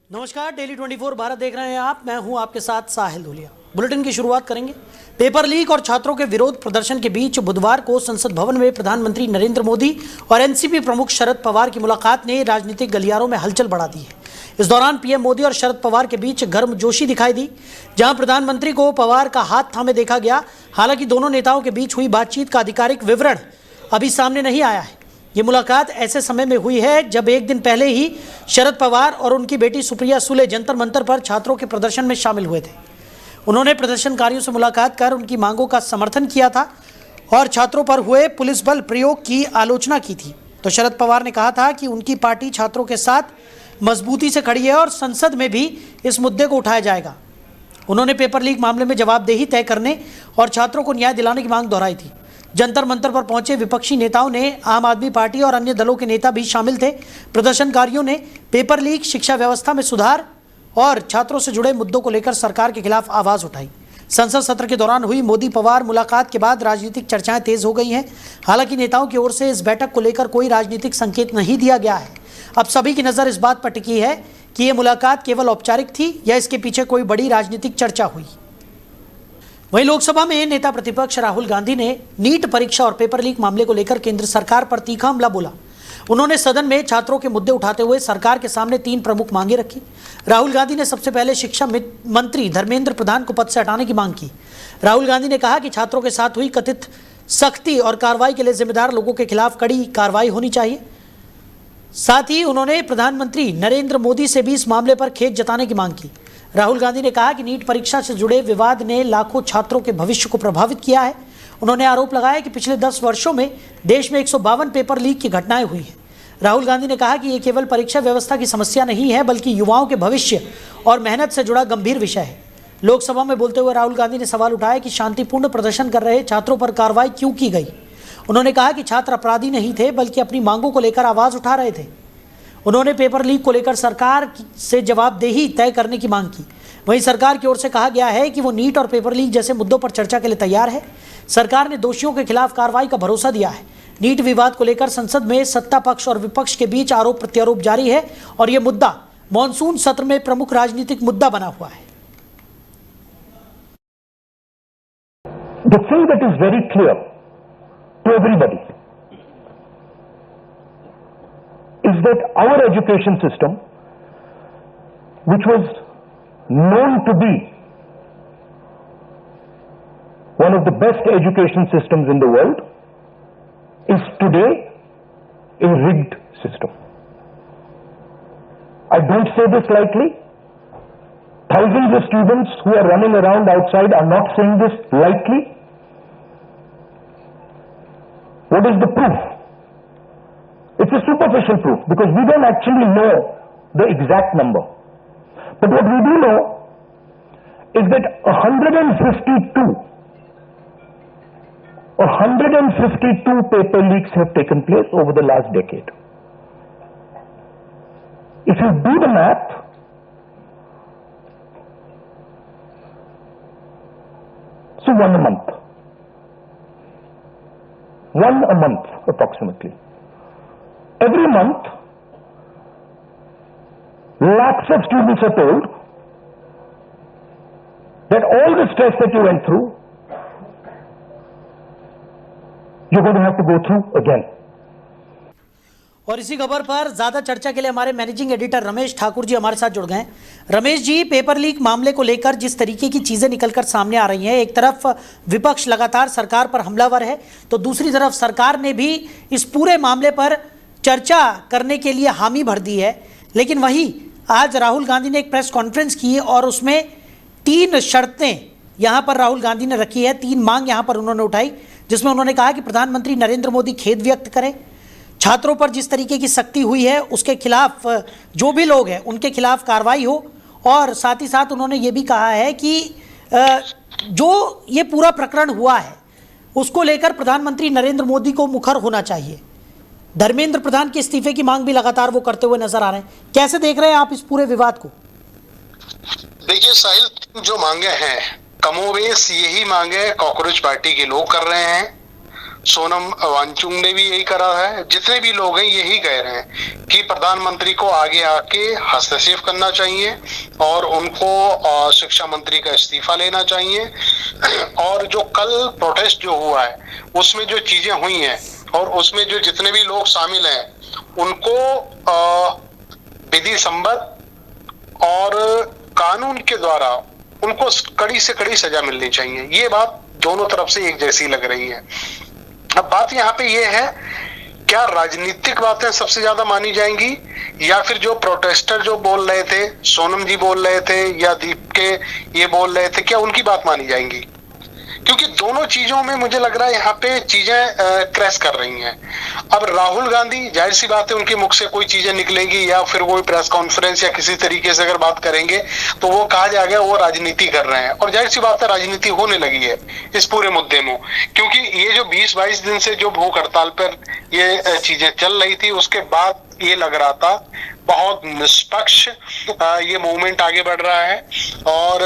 नमस्कार, डेली 24 भारत देख रहे हैं आप। मैं हूं आपके साथ साहिल धुलिया। बुलेटिन की शुरुआत करेंगे। पेपर लीक और छात्रों के विरोध प्रदर्शन के बीच बुधवार को संसद भवन में प्रधानमंत्री नरेंद्र मोदी और एनसीपी प्रमुख शरद पवार की मुलाकात ने राजनीतिक गलियारों में हलचल बढ़ा दी है। इस दौरान पीएम मोदी और शरद पवार के बीच गर्मजोशी दिखाई दी, जहां प्रधानमंत्री को पवार का हाथ थामे देखा गया। हालांकि दोनों नेताओं के बीच हुई बातचीत का आधिकारिक विवरण अभी सामने नहीं आया है। ये मुलाकात ऐसे समय में हुई है जब एक दिन पहले ही शरद पवार और उनकी बेटी सुप्रिया सुले जंतर मंतर पर छात्रों के प्रदर्शन में शामिल हुए थे। उन्होंने प्रदर्शनकारियों से मुलाकात कर उनकी मांगों का समर्थन किया था और छात्रों पर हुए पुलिस बल प्रयोग की आलोचना की थी। तो शरद पवार ने कहा था कि उनकी पार्टी छात्रों के साथ मजबूती से खड़ी है और संसद में भी इस मुद्दे को उठाया जाएगा। उन्होंने पेपर लीक मामले में जवाबदेही तय करने और छात्रों को न्याय दिलाने की मांग दोहराई थी। जंतर मंतर पर पहुंचे विपक्षी नेताओं ने आम आदमी पार्टी और अन्य दलों के नेता भी शामिल थे। प्रदर्शनकारियों ने पेपर लीक, शिक्षा व्यवस्था में सुधार और छात्रों से जुड़े मुद्दों को लेकर सरकार के खिलाफ आवाज उठाई। संसद सत्र के दौरान हुई मोदी पवार मुलाकात के बाद राजनीतिक चर्चाएं तेज हो गई हैं। हालांकि नेताओं की ओर से इस बैठक को लेकर कोई राजनीतिक संकेत नहीं दिया गया है। अब सभी की नजर इस बात पर टिकी है कि ये मुलाकात केवल औपचारिक थी या इसके पीछे कोई बड़ी राजनीतिक चर्चा हुई। वहीं लोकसभा में नेता प्रतिपक्ष राहुल गांधी ने नीट परीक्षा और पेपर लीक मामले को लेकर केंद्र सरकार पर तीखा हमला बोला। उन्होंने सदन में छात्रों के मुद्दे उठाते हुए सरकार के सामने 3 प्रमुख मांगे रखी। राहुल गांधी ने सबसे पहले शिक्षा मंत्री धर्मेंद्र प्रधान को पद से हटाने की मांग की। राहुल गांधी ने कहा कि छात्रों के साथ हुई कथित सख्ती और कार्रवाई के लिए जिम्मेदार लोगों के खिलाफ कड़ी कार्रवाई होनी चाहिए। साथ ही उन्होंने प्रधानमंत्री नरेंद्र मोदी से भी इस मामले पर खेद जताने की मांग की। राहुल गांधी ने कहा कि नीट परीक्षा से जुड़े विवाद ने लाखों छात्रों के भविष्य को प्रभावित किया है। उन्होंने आरोप लगाया कि पिछले 10 वर्षों में देश में 152 पेपर लीक की घटनाएं हुई हैं। राहुल गांधी ने कहा कि ये केवल परीक्षा व्यवस्था की समस्या नहीं है, बल्कि युवाओं के भविष्य और मेहनत से जुड़ा गंभीर विषय है। लोकसभा में बोलते हुए राहुल गांधी ने सवाल उठाया कि शांतिपूर्ण प्रदर्शन कर रहे छात्रों पर कार्रवाई क्यों की गई। उन्होंने कहा कि छात्र अपराधी नहीं थे, बल्कि अपनी मांगों को लेकर आवाज उठा रहे थे। उन्होंने पेपर लीक को लेकर सरकार से जवाबदेही तय करने की मांग की। वहीं सरकार की ओर से कहा गया है कि वो नीट और पेपर लीक जैसे मुद्दों पर चर्चा के लिए तैयार है। सरकार ने दोषियों के खिलाफ कार्रवाई का भरोसा दिया है। नीट विवाद को लेकर संसद में सत्ता पक्ष और विपक्ष के बीच आरोप प्रत्यारोप जारी है और ये मुद्दा मॉनसून सत्र में प्रमुख राजनीतिक मुद्दा बना हुआ है। The thing that is very clear to everybody is that our education system, which was known to be one of the best education systems in the world, is today a rigged system. I don't say this lightly. Thousands of students who are running around outside are not saying this lightly. What is the proof? It's a superficial proof because we don't actually know the exact number. But what we do know is that 152 paper leaks have taken place over the last decade. If you do the math, so one a month approximately. Every month, lakhs of students are told that all the stress that you went through, you're going to have to go through again. और इसी खबर पर ज्यादा चर्चा के लिए हमारे managing editor Ramesh Thakur ji हमारे साथ जुड़ गए हैं। रमेश जी, पेपर लीक मामले को लेकर जिस तरीके की चीजें निकलकर सामने आ रही हैं, एक तरफ विपक्ष लगातार सरकार पर हमलावर है, तो दूसरी तरफ सरकार ने भी इस पूरे मामले पर चर्चा करने के लिए हामी भर दी है। लेकिन वहीं आज राहुल गांधी ने एक प्रेस कॉन्फ्रेंस की और उसमें 3 शर्तें यहाँ पर राहुल गांधी ने रखी है, 3 मांग यहाँ पर उन्होंने उठाई, जिसमें उन्होंने कहा कि प्रधानमंत्री नरेंद्र मोदी खेद व्यक्त करें, छात्रों पर जिस तरीके की सख्ती हुई है उसके खिलाफ जो भी लोग हैं उनके खिलाफ कार्रवाई हो, और साथ ही साथ उन्होंने ये भी कहा है कि जो ये पूरा प्रकरण हुआ है उसको लेकर प्रधानमंत्री नरेंद्र मोदी को मुखर होना चाहिए। धर्मेंद्र प्रधान के इस्तीफे की मांग भी लगातार वो करते हुए नजर आ रहे हैं। कैसे देख रहे हैं आप इस पूरे विवाद को? देखिए साहिल, जो मांगे हैं कमोबेश यही मांगे कॉकरोच पार्टी के लोग कर रहे हैं सोनम वांगचुक ने भी यही करा है, जितने भी लोग हैं यही कह रहे हैं कि प्रधानमंत्री को आगे आके हस्तक्षेप करना चाहिए और उनको शिक्षा मंत्री का इस्तीफा लेना चाहिए। और जो कल प्रोटेस्ट जो हुआ है उसमें जो चीजें हुई हैं और उसमें जो जितने भी लोग शामिल हैं उनको विधि सम्मत और कानून के द्वारा उनको कड़ी से कड़ी सजा मिलनी चाहिए। ये बात दोनों तरफ से एक जैसी लग रही है। अब बात यहाँ पे ये है, क्या राजनीतिक बातें सबसे ज्यादा मानी जाएंगी या फिर जो प्रोटेस्टर जो बोल रहे थे, सोनम जी बोल रहे थे या दीप के ये बोल रहे थे, क्या उनकी बात मानी जाएंगी? क्योंकि दोनों चीजों में मुझे लग रहा है यहाँ पे चीजें क्रैश कर रही हैं। अब राहुल गांधी, जाहिर सी बात है उनके मुख से कोई चीजें निकलेंगी या फिर कोई प्रेस कॉन्फ्रेंस या किसी तरीके से अगर बात करेंगे तो वो कहा जाएगा वो राजनीति कर रहे हैं, और जाहिर सी बात है राजनीति होने लगी है इस पूरे मुद्दे में। क्योंकि ये जो 20-22 दिन से जो भूख हड़ताल पर ये चीजें चल रही थी उसके बाद ये लग रहा था बहुत निष्पक्ष ये मूवमेंट आगे बढ़ रहा है और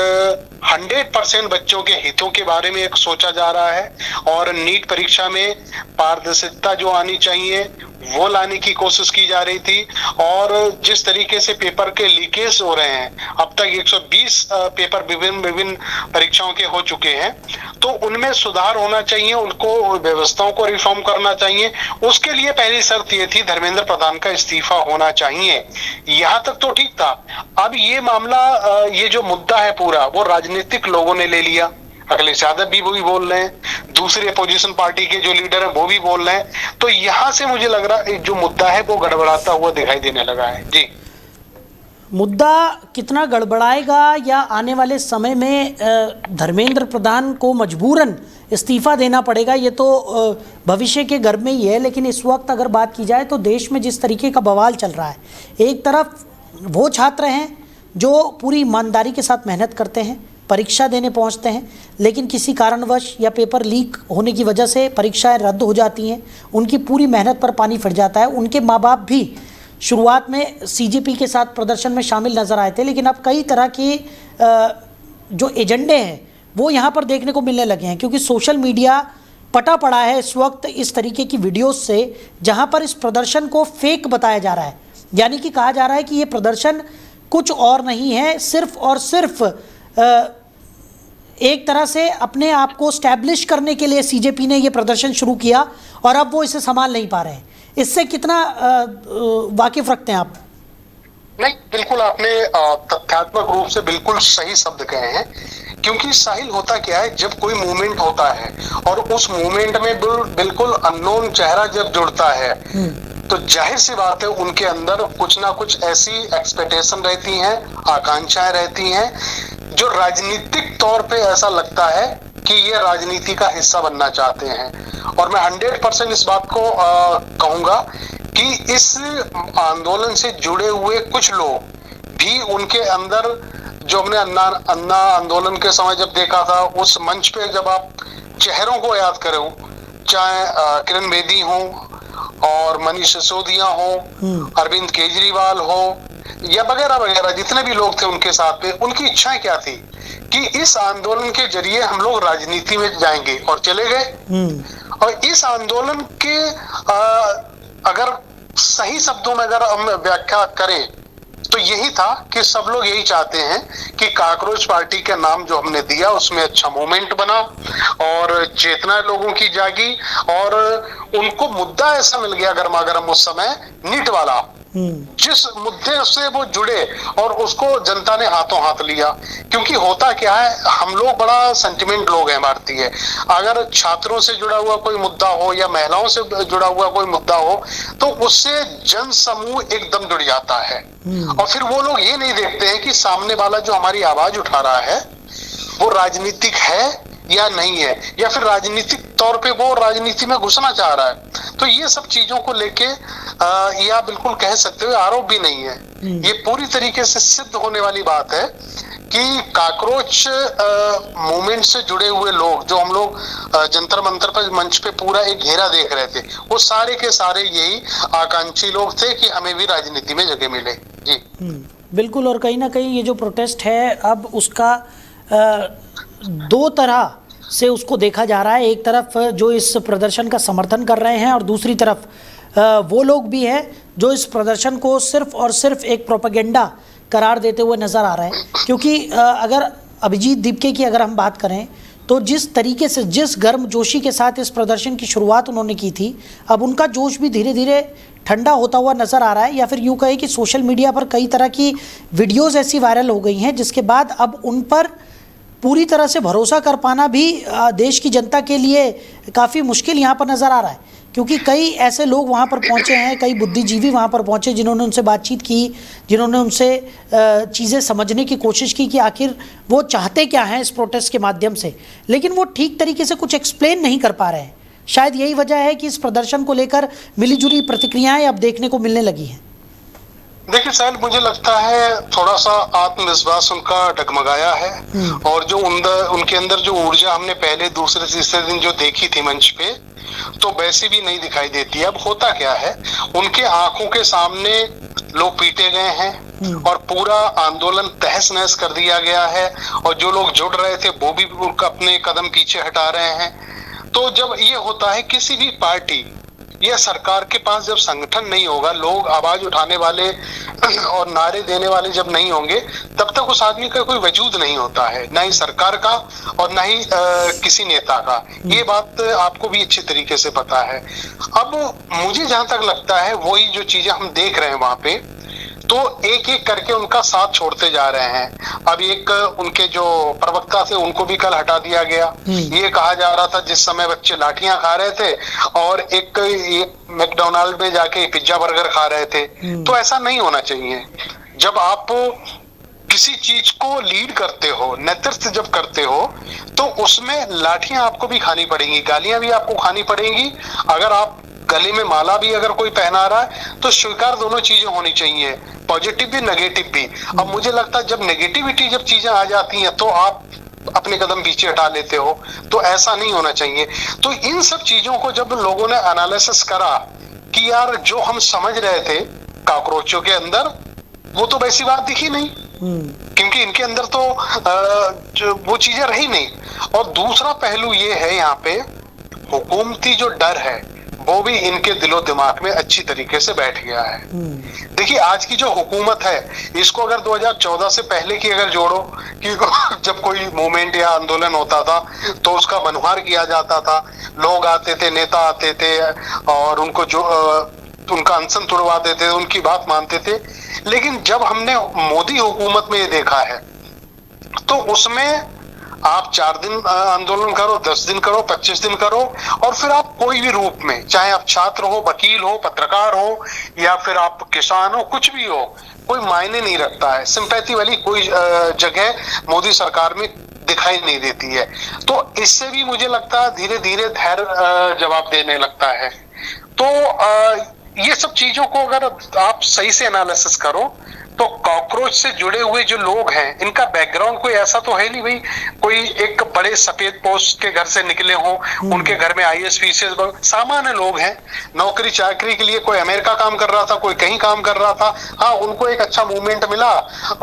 100% बच्चों के हितों के बारे में एक सोचा जा रहा है और नीट परीक्षा में पारदर्शिता जो आनी चाहिए वो लाने की कोशिश की जा रही थी। और जिस तरीके से पेपर के लीकेज हो रहे हैं, अब तक 120 पेपर विभिन्न परीक्षाओं के हो चुके हैं, तो उनमें सुधार होना चाहिए, उनको व्यवस्थाओं को रिफॉर्म करना चाहिए। उसके लिए पहली शर्त ये थी धर्मेंद्र प्रधान का इस्तीफा होना चाहिए। यहाँ तक तो ठीक था। अब ये मामला, ये जो मुद्दा है पूरा, वो राजनीतिक लोगों ने ले लिया। अखिलेश यादव भी वही बोल रहे हैं, दूसरे अपोजिशन पार्टी के जो लीडर है वो भी बोल रहे हैं। तो यहाँ से मुझे लग रहा है जो मुद्दा है वो गड़बड़ाता हुआ दिखाई देने लगा है। जी, मुद्दा कितना गड़बड़ाएगा या आने वाले समय में धर्मेंद्र प्रधान को मजबूरन इस्तीफा देना पड़ेगा, ये तो भविष्य के गर्भ में ही है। लेकिन इस वक्त अगर बात की जाए तो देश में जिस तरीके का बवाल चल रहा है, एक तरफ वो छात्र हैं जो पूरी ईमानदारी के साथ मेहनत करते हैं, परीक्षा देने पहुंचते हैं, लेकिन किसी कारणवश या पेपर लीक होने की वजह से परीक्षाएं रद्द हो जाती हैं, उनकी पूरी मेहनत पर पानी फिर जाता है। उनके माँ बाप भी शुरुआत में सीजेपी के साथ प्रदर्शन में शामिल नज़र आए थे, लेकिन अब कई तरह के जो एजेंडे हैं वो यहाँ पर देखने को मिलने लगे हैं, क्योंकि सोशल मीडिया पटा पड़ा है इस वक्त इस तरीके की वीडियोस से, जहाँ पर इस प्रदर्शन को फेक बताया जा रहा है। यानी कि कहा जा रहा है कि ये प्रदर्शन कुछ और नहीं है, सिर्फ और सिर्फ एक तरह से अपने आप को स्टैब्लिश करने के लिए सीजेपी ने ये प्रदर्शन शुरू किया और अब वो इसे संभाल नहीं पा रहे हैं। इससे कितना वाकिफ रखते हैं आप? नहीं, बिल्कुल आपने तथ्यात्मक रूप से बिल्कुल सही शब्द कहे हैं। क्योंकि साहिल, होता क्या है, जब कोई मूवमेंट होता है और उस मूवमेंट में बिल्कुल अननोन चेहरा जब जुड़ता है तो जाहिर सी बात है उनके अंदर कुछ ना कुछ ऐसी एक्सपेक्टेशन रहती हैं, आकांक्षाएं रहती हैं जो राजनीतिक तौर पे ऐसा लगता है कि ये राजनीति का हिस्सा बनना चाहते हैं। और मैं 100% इस बात को कहूंगा कि इस आंदोलन से जुड़े हुए कुछ लोग भी उनके अंदर, जो हमने अन्ना आंदोलन के समय जब देखा था, उस मंच पे जब आप चेहरों को याद करो, चाहे किरण बेदी हो और मनीष सिसोदिया हो, अरविंद केजरीवाल हो या वगैरह वगैरह जितने भी लोग थे उनके साथ पे, उनकी इच्छाएं क्या थी कि इस आंदोलन के जरिए हम लोग राजनीति में जाएंगे, और चले गए। और इस आंदोलन के अगर सही शब्दों में अगर हम व्याख्या करें तो यही था कि सब लोग यही चाहते हैं कि काकरोच पार्टी के नाम जो हमने दिया उसमें अच्छा मूवमेंट बना और चेतना लोगों की जागी और उनको मुद्दा ऐसा मिल गया गर्मा गर्म उस समय, नीट वाला, जिस मुद्दे से वो जुड़े और उसको जनता ने हाथों हाथ लिया। क्योंकि होता क्या है, हम लोग बड़ा सेंटिमेंट लोग हैं भारतीय। अगर छात्रों से जुड़ा हुआ कोई मुद्दा हो या महिलाओं से जुड़ा हुआ कोई मुद्दा हो तो उससे जन समूह एकदम जुड़ जाता है। और फिर वो लोग ये नहीं देखते हैं कि सामने वाला जो हमारी आवाज उठा रहा है वो राजनीतिक है या नहीं है, या फिर राजनीतिक तौर पे वो राजनीति में घुसना चाह रहा है। तो ये सब चीजों को लेके या बिल्कुल कह सकते हो आरोप भी नहीं है, ये पूरी तरीके से सिद्ध होने वाली बात है कि काकरोच मूवमेंट से जुड़े हुए लोग, जो हम लोग जंतर मंतर पर मंच पे पूरा एक घेरा देख रहे थे, वो सारे के सारे यही आकांक्षी लोग थे कि हमें भी राजनीति में जगह मिले। जी बिल्कुल। और कहीं ना कहीं ये जो प्रोटेस्ट है अब उसका दो तरह से उसको देखा जा रहा है। एक तरफ जो इस प्रदर्शन का समर्थन कर रहे हैं और दूसरी तरफ वो लोग भी हैं जो इस प्रदर्शन को सिर्फ और सिर्फ एक प्रोपेगेंडा करार देते हुए नज़र आ रहे हैं। क्योंकि अगर अभिजीत दीपके की अगर हम बात करें तो जिस तरीके से, जिस गर्मजोशी के साथ इस प्रदर्शन की शुरुआत उन्होंने की थी, अब उनका जोश भी धीरे धीरे ठंडा होता हुआ नज़र आ रहा है। या फिर यूँ कहे कि सोशल मीडिया पर कई तरह की वीडियोस ऐसी वायरल हो गई हैं जिसके बाद अब उन पर पूरी तरह से भरोसा कर पाना भी देश की जनता के लिए काफ़ी मुश्किल यहाँ पर नज़र आ रहा है। क्योंकि कई ऐसे लोग वहाँ पर पहुँचे हैं, कई बुद्धिजीवी वहाँ पर पहुँचे जिन्होंने उनसे बातचीत की, जिन्होंने उनसे चीज़ें समझने की कोशिश की कि आखिर वो चाहते क्या हैं इस प्रोटेस्ट के माध्यम से, लेकिन वो ठीक तरीके से कुछ एक्सप्लेन नहीं कर पा रहे हैं। शायद यही वजह है कि इस प्रदर्शन को लेकर मिलीजुली प्रतिक्रियाएं अब देखने को मिलने लगी हैं। देखिए साहिल, मुझे लगता है थोड़ा सा आत्मविश्वास उनका डगमगाया है और जो उनके अंदर जो ऊर्जा हमने पहले दूसरे तीसरे दिन जो देखी थी मंच पे, तो वैसी भी नहीं दिखाई देती। अब होता क्या है, उनके आंखों के सामने लोग पीटे गए हैं और पूरा आंदोलन तहस नहस कर दिया गया है और जो लोग जुड़ रहे थे वो भी अपने कदम पीछे हटा रहे हैं। तो जब ये होता है, किसी भी पार्टी या सरकार के पास जब संगठन नहीं होगा, लोग आवाज उठाने वाले और नारे देने वाले जब नहीं होंगे, तब तक उस आदमी का कोई वजूद नहीं होता है, ना ही सरकार का और ना ही किसी नेता का। ये बात आपको भी अच्छी तरीके से पता है। अब मुझे जहां तक लगता है, वही जो चीजें हम देख रहे हैं वहां पे, तो एक एक करके उनका साथ छोड़ते जा रहे हैं। अब एक उनके जो प्रवक्ता थे उनको भी कल हटा दिया गया। ये कहा जा रहा था जिस समय बच्चे लाठियां खा रहे थे और एक मैकडोनाल्ड में जाके पिज्जा बर्गर खा रहे थे, तो ऐसा नहीं होना चाहिए। जब आप किसी चीज को लीड करते हो, नेतृत्व जब करते हो, तो उसमें लाठियां आपको भी खानी पड़ेंगी, गालियां भी आपको खानी पड़ेंगी। अगर आप गले में माला भी अगर कोई पहना रहा है तो स्वीकार दोनों चीजें होनी चाहिए, पॉजिटिव भी नेगेटिव भी। अब मुझे लगता है जब नेगेटिविटी जब चीजें आ जाती हैं तो आप अपने कदम पीछे हटा लेते हो, तो ऐसा नहीं होना चाहिए। तो इन सब चीजों को जब लोगों ने एनालिसिस करा कि यार जो हम समझ रहे थे कॉकरोचों के अंदर, वो तो वैसी बात दिखी नहीं, क्योंकि इनके अंदर तो वो चीजें रही नहीं। और दूसरा पहलू ये है, यहाँ पे हुकूमती जो डर है वो भी इनके दिलो दिमाग में अच्छी तरीके से बैठ गया है। देखिए आज की जो हुकूमत है, इसको अगर 2014 से पहले की अगर जोड़ो कि जब कोई मूवमेंट या आंदोलन होता था तो उसका मनोहार किया जाता था, लोग आते थे, नेता आते थे और उनको जो उनका अनशन तुड़वाते थे, उनकी बात मानते थे। लेकिन जब हमने मोदी हुकूमत में ये देखा है, तो उसमें आप 4 दिन आंदोलन करो, 10 दिन करो, 25 दिन करो, और फिर आप कोई भी रूप में, चाहे आप छात्र हो, वकील हो, पत्रकार हो या फिर आप किसान हो, कुछ भी हो, कोई मायने नहीं रखता है। सिंपैथी वाली कोई जगह मोदी सरकार में दिखाई नहीं देती है। तो इससे भी मुझे लगता है धीरे धीरे धैर्य जवाब देने लगता है। तो ये सब चीजों को अगर आप सही से एनालिसिस करो तो कॉकरोच से जुड़े हुए जो लोग हैं, इनका बैकग्राउंड कोई ऐसा तो है नहीं भाई कोई एक बड़े सफेद पोस्ट के घर से निकले हों, उनके घर में IAS PCS सामान्य लोग हैं, नौकरी चाकरी के लिए कोई अमेरिका काम कर रहा था, कोई कहीं काम कर रहा था। हाँ, उनको एक अच्छा मूवमेंट मिला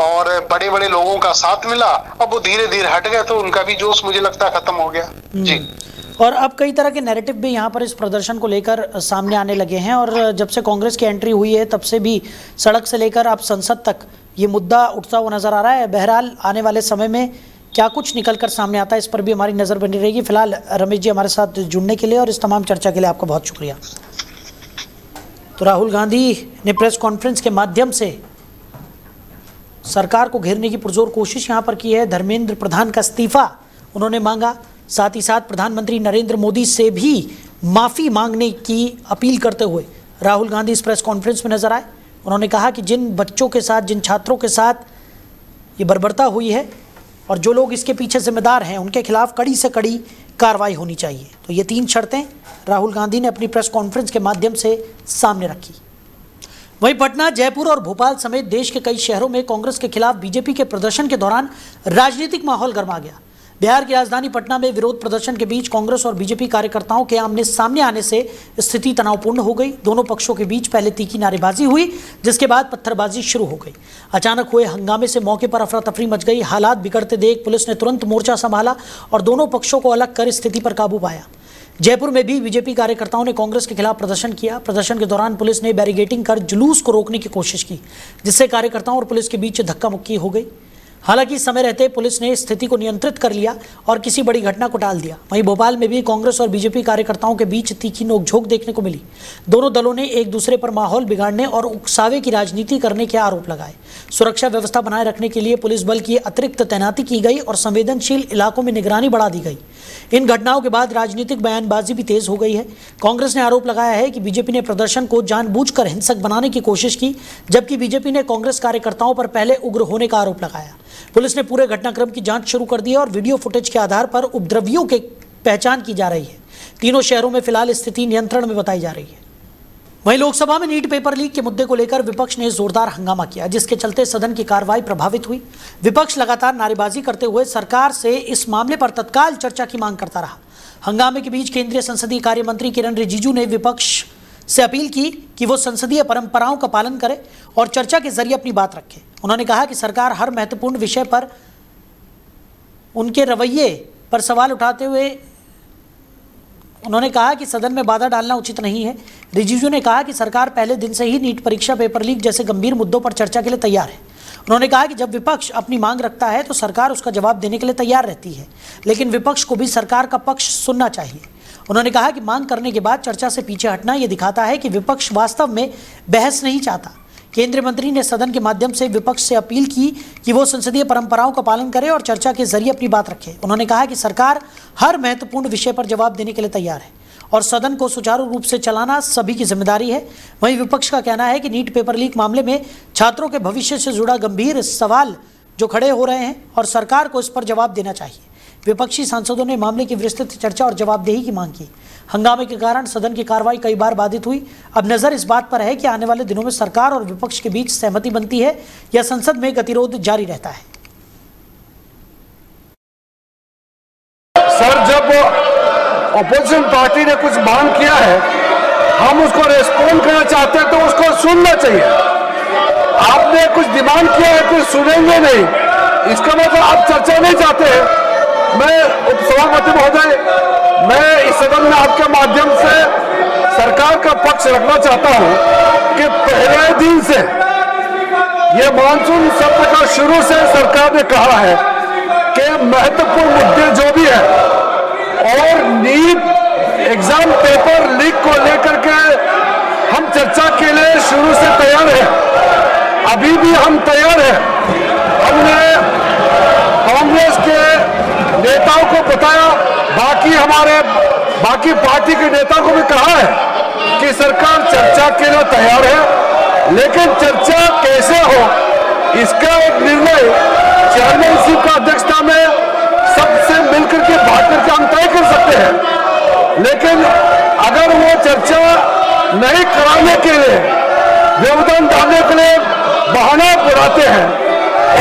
और बड़े बड़े लोगों का साथ मिला, अब वो धीरे धीरे हट गए, तो उनका भी जोश मुझे लगता है खत्म हो गया। जी। और अब कई तरह के नैरेटिव भी यहाँ पर इस प्रदर्शन को लेकर सामने आने लगे हैं और जब से कांग्रेस की एंट्री हुई है तब से भी सड़क से लेकर अब संसद तक ये मुद्दा उठता हुआ नजर आ रहा है। बहरहाल आने वाले समय में क्या कुछ निकल कर सामने आता है, इस पर भी हमारी नज़र बनी रहेगी। फिलहाल रमेश जी हमारे साथ जुड़ने के लिए और इस तमाम चर्चा के लिए आपका बहुत शुक्रिया। तो राहुल गांधी ने प्रेस कॉन्फ्रेंस के माध्यम से सरकार को घेरने की पुरजोर कोशिश यहाँ पर की है। धर्मेंद्र प्रधान का इस्तीफा उन्होंने मांगा, साथ ही साथ प्रधानमंत्री नरेंद्र मोदी से भी माफ़ी मांगने की अपील करते हुए राहुल गांधी इस प्रेस कॉन्फ्रेंस में नजर आए। उन्होंने कहा कि जिन बच्चों के साथ, जिन छात्रों के साथ ये बर्बरता हुई है और जो लोग इसके पीछे जिम्मेदार हैं, उनके खिलाफ कड़ी से कड़ी कार्रवाई होनी चाहिए। तो ये 3 शर्तें राहुल गांधी ने अपनी प्रेस कॉन्फ्रेंस के माध्यम से सामने रखी। वहीं पटना, जयपुर और भोपाल समेत देश के कई शहरों में कांग्रेस के खिलाफ बीजेपी के प्रदर्शन के दौरान राजनीतिक माहौल गर्मा गया। बिहार की राजधानी पटना में विरोध प्रदर्शन के बीच कांग्रेस और बीजेपी कार्यकर्ताओं के आमने सामने आने से स्थिति तनावपूर्ण हो गई। दोनों पक्षों के बीच पहले तीखी नारेबाजी हुई, जिसके बाद पत्थरबाजी शुरू हो गई। अचानक हुए हंगामे से मौके पर अफरा तफरी मच गई। हालात बिगड़ते देख पुलिस ने तुरंत मोर्चा संभाला और दोनों पक्षों को अलग कर स्थिति पर काबू पाया। जयपुर में भी बीजेपी कार्यकर्ताओं ने कांग्रेस के खिलाफ प्रदर्शन किया। प्रदर्शन के दौरान पुलिस ने बैरिकेडिंग कर जुलूस को रोकने की कोशिश की, जिससे कार्यकर्ताओं और पुलिस के बीच धक्का मुक्की हो गई। हालांकि समय रहते पुलिस ने स्थिति को नियंत्रित कर लिया और किसी बड़ी घटना को टाल दिया। वहीं भोपाल में भी कांग्रेस और बीजेपी कार्यकर्ताओं के बीच तीखी नोकझोंक देखने को मिली। दोनों दलों ने एक दूसरे पर माहौल बिगाड़ने और उकसावे की राजनीति करने के आरोप लगाए। सुरक्षा व्यवस्था बनाए रखने के लिए पुलिस बल की अतिरिक्त तैनाती की गई और संवेदनशील इलाकों में निगरानी बढ़ा दी गई। इन घटनाओं के बाद राजनीतिक बयानबाजी भी तेज हो गई है। कांग्रेस ने आरोप लगाया है कि बीजेपी ने प्रदर्शन को जानबूझकर हिंसक बनाने की कोशिश की, जबकि बीजेपी ने कांग्रेस कार्यकर्ताओं पर पहले उग्र होने का आरोप लगाया। पुलिस ने पूरे घटनाक्रम की जांच शुरू कर दी है और वीडियो फुटेज के आधार पर उपद्रवियों की पहचान की जा रही है। तीनों शहरों में फिलहाल स्थिति नियंत्रण में बताई जा रही है। वहीं लोकसभा में नीट पेपर लीक के मुद्दे को लेकर विपक्ष ने जोरदार हंगामा किया, जिसके चलते सदन की कार्रवाई प्रभावित हुई। विपक्ष लगातार नारेबाजी करते हुए सरकार से इस मामले पर तत्काल चर्चा की मांग करता रहा। हंगामे के बीच केंद्रीय संसदीय कार्य मंत्री किरण रिजिजू ने विपक्ष से अपील की कि वो संसदीय परंपराओं का पालन करे और चर्चा के जरिए अपनी बात रखे। उन्होंने कहा कि सरकार हर महत्वपूर्ण विषय पर उनके रवैये पर सवाल उठाते हुए उन्होंने कहा कि सदन में बाधा डालना उचित नहीं है। रिजिजू ने कहा कि सरकार पहले दिन से ही नीट परीक्षा, पेपर लीक जैसे गंभीर मुद्दों पर चर्चा के लिए तैयार है। उन्होंने कहा कि जब विपक्ष अपनी मांग रखता है तो सरकार उसका जवाब देने के लिए तैयार रहती है, लेकिन विपक्ष को भी सरकार का पक्ष सुनना चाहिए। उन्होंने कहा कि मांग करने के बाद चर्चा से पीछे हटना यह दिखाता है कि विपक्ष वास्तव में बहस नहीं चाहता। केंद्रीय मंत्री ने सदन के माध्यम से विपक्ष से अपील की कि वो संसदीय परंपराओं का पालन करे और चर्चा के जरिए अपनी बात रखे। उन्होंने कहा कि सरकार हर महत्वपूर्ण विषय पर जवाब देने के लिए तैयार है और सदन को सुचारू रूप से चलाना सभी की जिम्मेदारी है। वहीं विपक्ष का कहना है कि नीट पेपर लीक मामले में छात्रों के भविष्य से जुड़ा गंभीर सवाल जो खड़े हो रहे हैं और सरकार को इस पर जवाब देना चाहिए। विपक्षी सांसदों ने मामले की विस्तृत चर्चा और जवाबदेही की मांग की। हंगामे के कारण सदन की कार्रवाई कई बार बाधित हुई। अब नजर इस बात पर है कि आने वाले दिनों में सरकार और विपक्ष के बीच सहमति बनती है या संसद में गतिरोध जारी रहता है। सर, जब ऑपोजिशन पार्टी ने कुछ मांग किया है, हम उसको रेस्पॉन्ड करना चाहते हैं तो उसको सुनना चाहिए। आपने कुछ डिमांड किया है फिर सुनेंगे नहीं, इसका मतलब आप चर्चा नहीं चाहते हैं। मैं उपसभापति महोदय, मैं इस सदन में आपके माध्यम से सरकार का पक्ष रखना चाहता हूं कि पहले दिन से ये मानसून सत्र का शुरू से सरकार ने कहा है कि महत्वपूर्ण मुद्दे जो भी है और नीट एग्जाम पेपर लीक को लेकर के हम चर्चा के लिए शुरू से तैयार हैं। अभी भी हम तैयार हैं। हमने कांग्रेस के नेताओं को बताया, बाकी पार्टी के नेताओं को भी कहा है कि सरकार चर्चा के लिए तैयार है, लेकिन चर्चा कैसे हो इसका एक निर्णय चेयरमैनशिप का अध्यक्षता में सबसे मिलकर के बात करके हम तय कर सकते हैं। लेकिन अगर वो चर्चा नहीं कराने के लिए, व्यवधान डालने के लिए बहाना बनाते हैं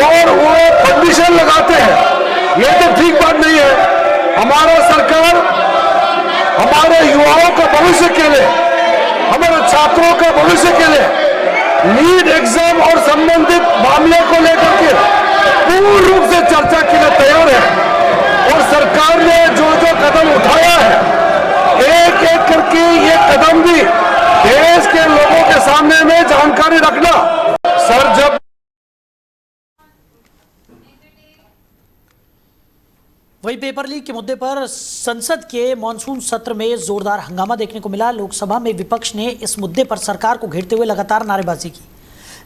और वो कंडीशन लगाते हैं, ये तो ठीक बात नहीं है। हमारा सरकार हमारे युवाओं का भविष्य के लिए, हमारे छात्रों का भविष्य के लिए नीट एग्जाम और संबंधित मामले को लेकर के पूर्ण रूप से चर्चा के लिए तैयार है। और सरकार ने जो जो कदम उठाया है, एक एक करके ये कदम भी देश के लोगों के सामने में जानकारी रखना। सर, जब वहीं पेपर लीक के मुद्दे पर संसद के मानसून सत्र में जोरदार हंगामा देखने को मिला। लोकसभा में विपक्ष ने इस मुद्दे पर सरकार को घेरते हुए लगातार नारेबाजी की,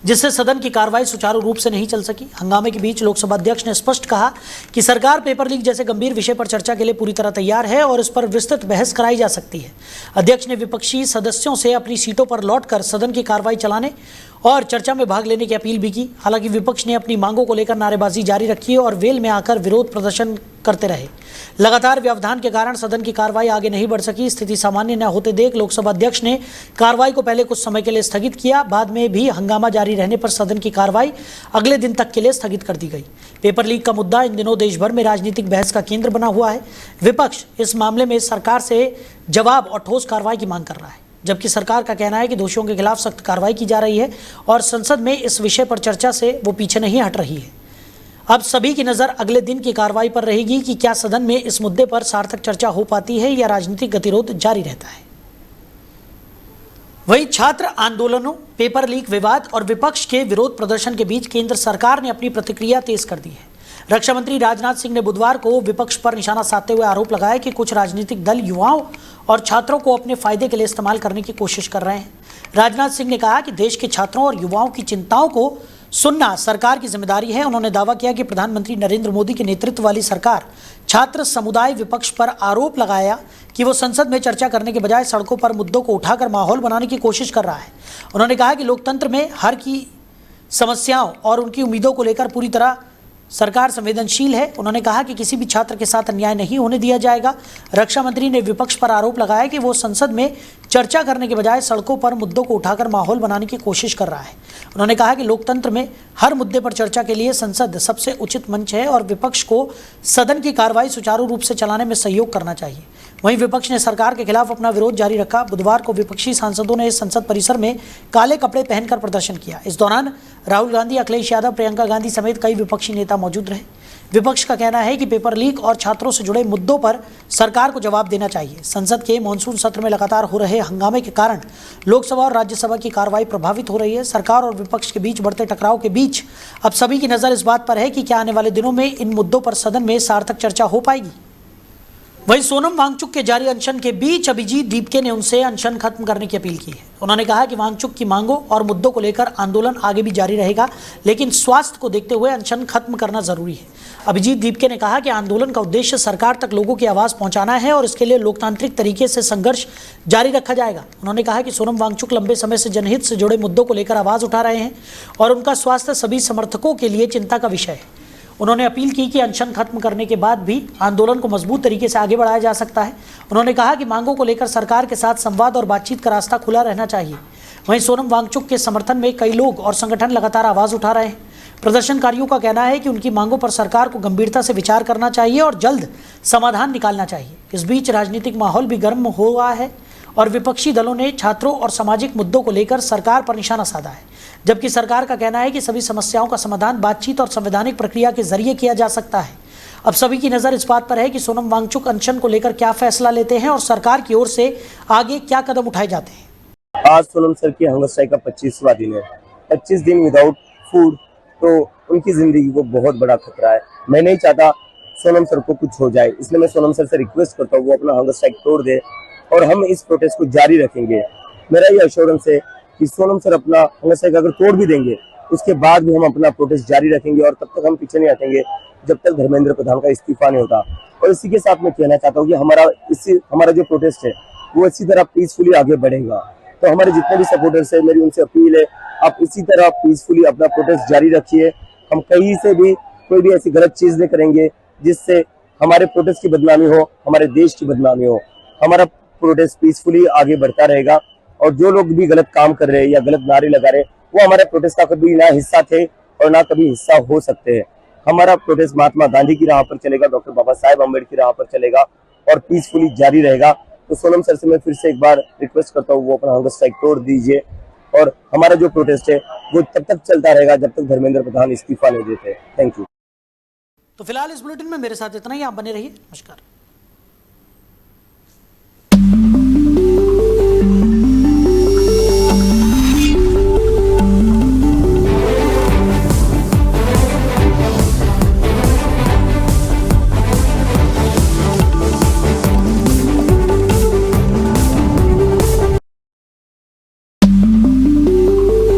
जिससे सदन की कार्रवाई सुचारू रूप से नहीं चल सकी। हंगामे के बीच लोकसभा अध्यक्ष ने स्पष्ट कहा कि सरकार पेपर लीक जैसे गंभीर विषय पर चर्चा के लिए पूरी तरह तैयार है और इस पर विस्तृत बहस कराई जा सकती है। अध्यक्ष ने विपक्षी सदस्यों से अपनी सीटों पर लौटकर सदन की कार्रवाई चलाने और चर्चा में भाग लेने की अपील भी की। हालांकि विपक्ष ने अपनी मांगों को लेकर नारेबाजी जारी रखी और वेल में आकर विरोध प्रदर्शन करते रहे। लगातार व्यवधान के कारण सदन की कार्रवाई आगे नहीं बढ़ सकी। स्थिति सामान्य न होते देख लोकसभा अध्यक्ष ने कार्रवाई को पहले कुछ समय के लिए स्थगित किया। बाद में भी हंगामा जारी रहने पर सदन की कार्रवाई अगले दिन तक के लिए स्थगित कर दी गई। पेपर लीक का मुद्दा इन दिनों देश भर में राजनीतिक बहस का केंद्र बना हुआ है। विपक्ष इस मामले में सरकार से जवाब और ठोस कार्रवाई की मांग कर रहा है, जबकि सरकार का कहना है कि दोषियों के खिलाफ सख्त कार्रवाई की जा रही है और संसद में इस विषय पर चर्चा से वो पीछे नहीं हट रही है। अब सभी की नज़र अगले दिन की कार्रवाई पर रहेगी कि क्या सदन में इस मुद्दे पर सार्थक चर्चा हो पाती है या राजनीतिक गतिरोध जारी रहता है। वहीं छात्र आंदोलनों, पेपर लीक विवाद और विपक्ष के विरोध प्रदर्शन के बीच केंद्र सरकार ने अपनी प्रतिक्रिया तेज कर दी है। रक्षा मंत्री राजनाथ सिंह ने बुधवार को विपक्ष पर निशाना साधते हुए आरोप लगाया कि कुछ राजनीतिक दल युवाओं और छात्रों को अपने फायदे के लिए इस्तेमाल करने की कोशिश कर रहे हैं। राजनाथ सिंह ने कहा कि देश के छात्रों और युवाओं की चिंताओं को सुनना सरकार की जिम्मेदारी है। उन्होंने दावा किया कि प्रधानमंत्री नरेंद्र मोदी के नेतृत्व वाली सरकार छात्र समुदाय विपक्ष पर आरोप लगाया कि वो संसद में चर्चा करने के बजाय सड़कों पर मुद्दों को उठाकर माहौल बनाने की कोशिश कर रहा है। उन्होंने कहा कि लोकतंत्र में हर की समस्याओं और उनकी उम्मीदों को लेकर पूरी तरह सरकार संवेदनशील है। उन्होंने कहा कि किसी भी छात्र के साथ अन्याय नहीं होने दिया जाएगा। रक्षा मंत्री ने विपक्ष पर आरोप लगाया कि वो संसद में चर्चा करने के बजाय सड़कों पर मुद्दों को उठाकर माहौल बनाने की कोशिश कर रहा है। उन्होंने कहा कि लोकतंत्र में हर मुद्दे पर चर्चा के लिए संसद सबसे उचित मंच है और विपक्ष को सदन की कार्रवाई सुचारू रूप से चलाने में सहयोग करना चाहिए। वहीं विपक्ष ने सरकार के खिलाफ अपना विरोध जारी रखा। बुधवार को विपक्षी सांसदों ने संसद परिसर में काले कपड़े पहनकर प्रदर्शन किया। इस दौरान राहुल गांधी, अखिलेश यादव, प्रियंका गांधी समेत कई विपक्षी नेता मौजूद रहे। विपक्ष का कहना है कि पेपर लीक और छात्रों से जुड़े मुद्दों पर सरकार को जवाब देना चाहिए। संसद के मॉनसून सत्र में लगातार हो रहे हंगामे के कारण लोकसभा और राज्यसभा की कार्रवाई प्रभावित हो रही है। सरकार और विपक्ष के बीच बढ़ते टकराव के बीच अब सभी की नज़र इस बात पर है कि क्या आने वाले दिनों में इन मुद्दों पर सदन में सार्थक चर्चा हो पाएगी। वहीं सोनम वांगचुक के जारी अनशन के बीच अभिजीत दीपके ने उनसे अनशन खत्म करने की अपील की है। उन्होंने कहा कि वांगचुक की मांगों और मुद्दों को लेकर आंदोलन आगे भी जारी रहेगा, लेकिन स्वास्थ्य को देखते हुए अनशन खत्म करना जरूरी है। अभिजीत दीपके ने कहा कि आंदोलन का उद्देश्य सरकार तक लोगों की आवाज़ पहुंचाना है और इसके लिए लोकतांत्रिक तरीके से संघर्ष जारी रखा जाएगा। उन्होंने कहा कि सोनम वांगचुक लंबे समय से जनहित से जुड़े मुद्दों को लेकर आवाज़ उठा रहे हैं और उनका स्वास्थ्य सभी समर्थकों के लिए चिंता का विषय है। उन्होंने अपील की कि अनशन खत्म करने के बाद भी आंदोलन को मजबूत तरीके से आगे बढ़ाया जा सकता है। उन्होंने कहा कि मांगों को लेकर सरकार के साथ संवाद और बातचीत का रास्ता खुला रहना चाहिए। वहीं सोनम वांगचुक के समर्थन में कई लोग और संगठन लगातार आवाज़ उठा रहे हैं। प्रदर्शनकारियों का कहना है कि उनकी मांगों पर सरकार को गंभीरता से विचार करना चाहिए और जल्द समाधान निकालना चाहिए। इस बीच राजनीतिक माहौल भी गर्म हुआ है और विपक्षी दलों ने छात्रों और सामाजिक मुद्दों को लेकर सरकार पर निशाना साधा है, जबकि सरकार का कहना है कि सभी समस्याओं का समाधान बातचीत और संवैधानिक प्रक्रिया के जरिए किया जा सकता है। अब सभी की नज़र इस बात पर है कि सोनम वांगचुक अनशन को लेकर क्या फैसला लेते हैं और सरकार की ओर से आगे क्या कदम उठाए जाते हैं। आज सोनम सर की हंगर स्ट्राइक का 25वां दिन है। 25 दिन विदाउट फूड, तो उनकी जिंदगी को बहुत बड़ा खतरा है। मैं नहीं चाहता सोनम सर को कुछ हो जाए, इसलिए मैं सोनम सर से रिक्वेस्ट करता हूँ वो अपना हंगर स्ट्राइक तोड़ दे और हम इस प्रोटेस्ट को जारी रखेंगे। मेरा ये एश्योरेंस है कि सोनम सर अपना हंगर स्ट्राइक अगर तोड़ भी देंगे उसके बाद भी हम अपना प्रोटेस्ट जारी रखेंगे और तब तक हम पीछे नहीं हटेंगे जब तक धर्मेंद्र प्रधान का इस्तीफा नहीं होता। और इसी के साथ मैं कहना चाहता हूँ कि हमारा जो प्रोटेस्ट है वो इसी तरह पीसफुली आगे बढ़ेगा। तो हमारे जितने भी सपोर्टर्स है, मेरी उनसे अपील है आप इसी तरह पीसफुली अपना प्रोटेस्ट जारी रखिए। हम कहीं से भी कोई भी ऐसी गलत चीज नहीं करेंगे जिससे हमारे प्रोटेस्ट की बदनामी हो, हमारे देश की बदनामी हो। हमारा प्रोटेस्ट पीसफुली आगे बढ़ता रहेगा और जो लोग भी गलत काम कर रहे हैं या गलत नारे लगा रहे हैं वो हमारे प्रोटेस्ट का कभी ना हिस्सा थे और ना कभी हिस्सा हो सकते हैं। हमारा प्रोटेस्ट महात्मा गांधी की राह पर चलेगा, डॉक्टर बाबा साहेब अम्बेडकर की राह पर चलेगा और पीसफुली जारी रहेगा। तो सोनम सर से मैं फिर से एक बार रिक्वेस्ट करता हूँ वो अपना हंगर स्ट्राइक तोड़ दीजिए और हमारा जो प्रोटेस्ट है वो तब तक चलता रहेगा जब तक धर्मेंद्र प्रधान इस्तीफा नहीं देते। Thank you. तो फिलहाल इस बुलेटिन में मेरे साथ इतना ही। आप बने रहिए। नमस्कार।